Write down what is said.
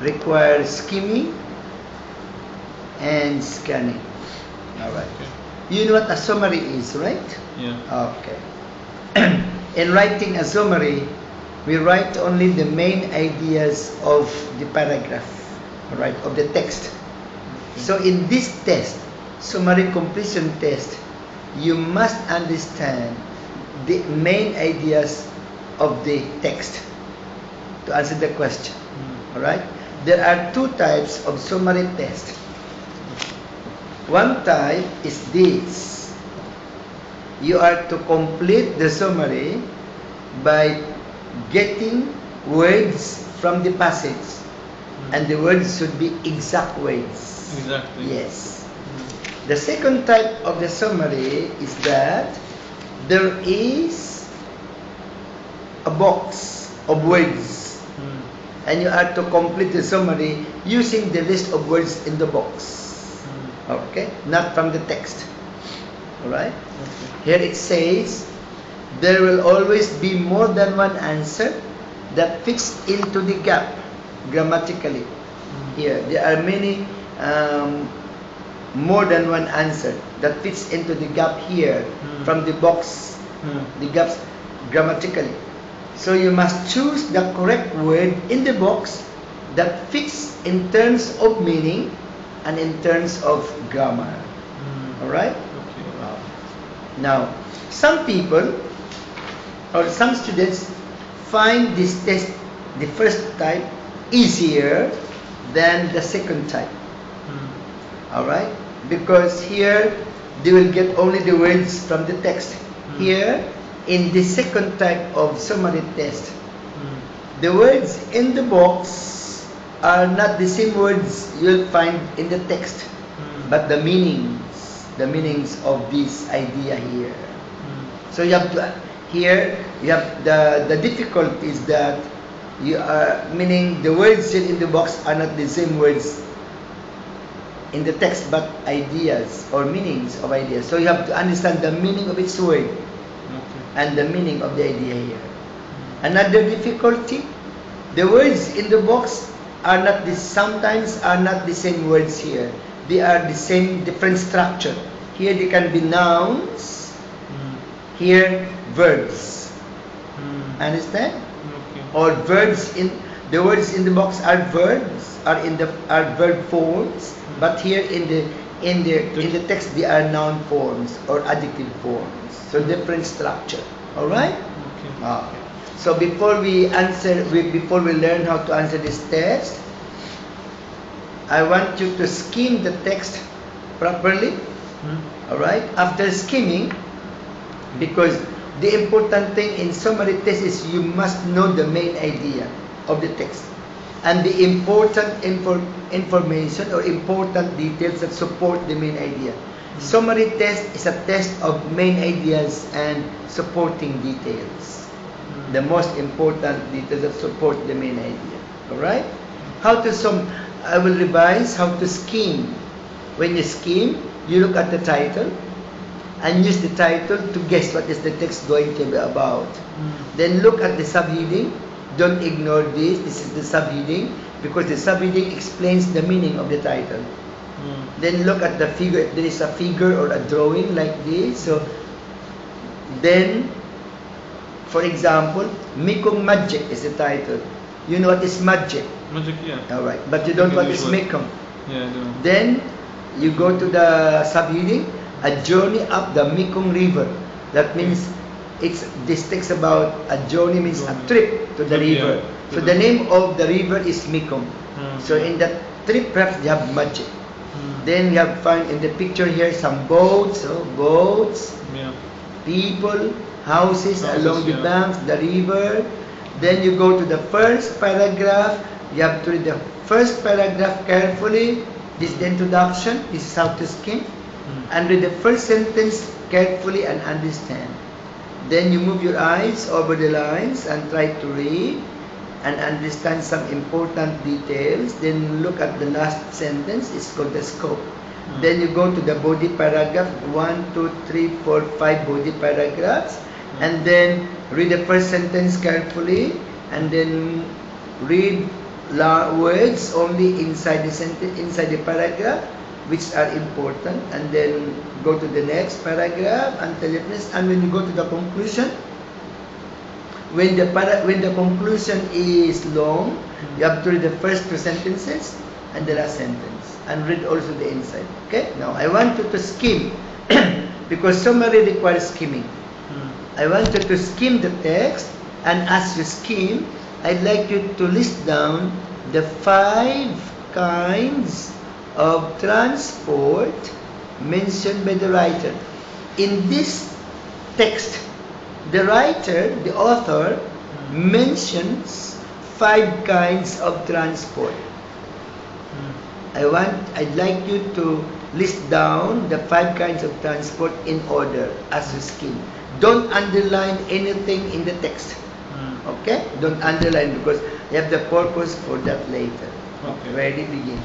require skimming and scanning. Alright. Okay. You know what a summary is, right? Yeah. Okay. In writing a summary, we write only the main ideas of the paragraph, right, of the text. Okay. So in this test, summary completion test, you must understand the main ideas of the text to answer the question. Alright? There are two types of summary test. One type is this. You are to complete the summary by getting words from the passage, and the words should be exact words. Exactly. Yes. The second type of the summary is that there is a box of words, and you are to complete the summary using the list of words in the box. Okay? Not from the text. Alright? Okay. Here it says, there will always be more than one answer that fits into the gap grammatically. Here, there are many more than one answer that fits into the gap here from the box, the gaps grammatically. So you must choose the correct word in the box that fits in terms of meaning and in terms of grammar. Alright? Okay. Now, some people or some students find this test, the first type, easier than the second type. Alright? Because here they will get only the words from the text. Here, in the second type of summary test, the words in the box are not the same words you'll find in the text, but the meanings of this idea here. So you have to, here you have the difficulty is that you are meaning the words in the box are not the same words in the text, but ideas or meanings of ideas. So you have to understand the meaning of each word and the meaning of the idea here. Another difficulty, the words in the box are not sometimes are not the same words here. They are the same different structure. Here they can be nouns, here verbs. Understand? Okay. Or verbs in the words in the box are verbs, are verb forms, but here in the text they are noun forms or adjective forms. So different structure. All right? Okay. So before we learn how to answer this test, I want you to skim the text properly. All right? After skimming, because the important thing in summary test is you must know the main idea of the text and the important information or important details that support the main idea. Summary test is a test of main ideas and supporting details. The most important details that support the main idea. Alright? How to sum? I will revise how to skim. When you skim, you look at the title and use the title to guess what is the text going to be about. Then look at the subheading. Don't ignore this. This is the subheading because the subheading explains the meaning of the title. Then look at the figure. If there is a figure or a drawing like this, so then, for example, Mikong Magic is the title. You know what is magic? Magic, yeah. Alright, but you don't know what is Mikong. Yeah, I do. Then you go to the subheading, a journey up the Mekong River. That means this text about a journey means a trip to the river. So the name of the river is Mekong. So in that trip, perhaps they have magic. Then we have found in the picture here some boats, people, houses along the banks, the river. Then you go to the first paragraph. You have to read the first paragraph carefully. This is the introduction. This is how to skim. And read the first sentence carefully and understand. Then you move your eyes over the lines and try to read and understand some important details. Then look at the last sentence. It's called the scope. Then you go to the body paragraph, 1, 2, 3, 4, 5 body paragraphs, and then read the first sentence carefully, and then read words only inside the sentence, inside the paragraph, which are important, and then go to the next paragraph until it is. And when you go to the conclusion, when the conclusion is long, you have to read the first two sentences and the last sentence, and read also the inside. Okay. Now I want you to skim because summary requires skimming. I want you to skim the text, and as you skim, I'd like you to list down the 5 kinds of transport mentioned by the writer. In this text, the writer, the author, mentions 5 kinds of transport. I'd like you to list down the 5 kinds of transport in order as you skim. Don't underline anything in the text. Okay? Don't underline because you have the purpose for that later. Okay. Ready? Begin.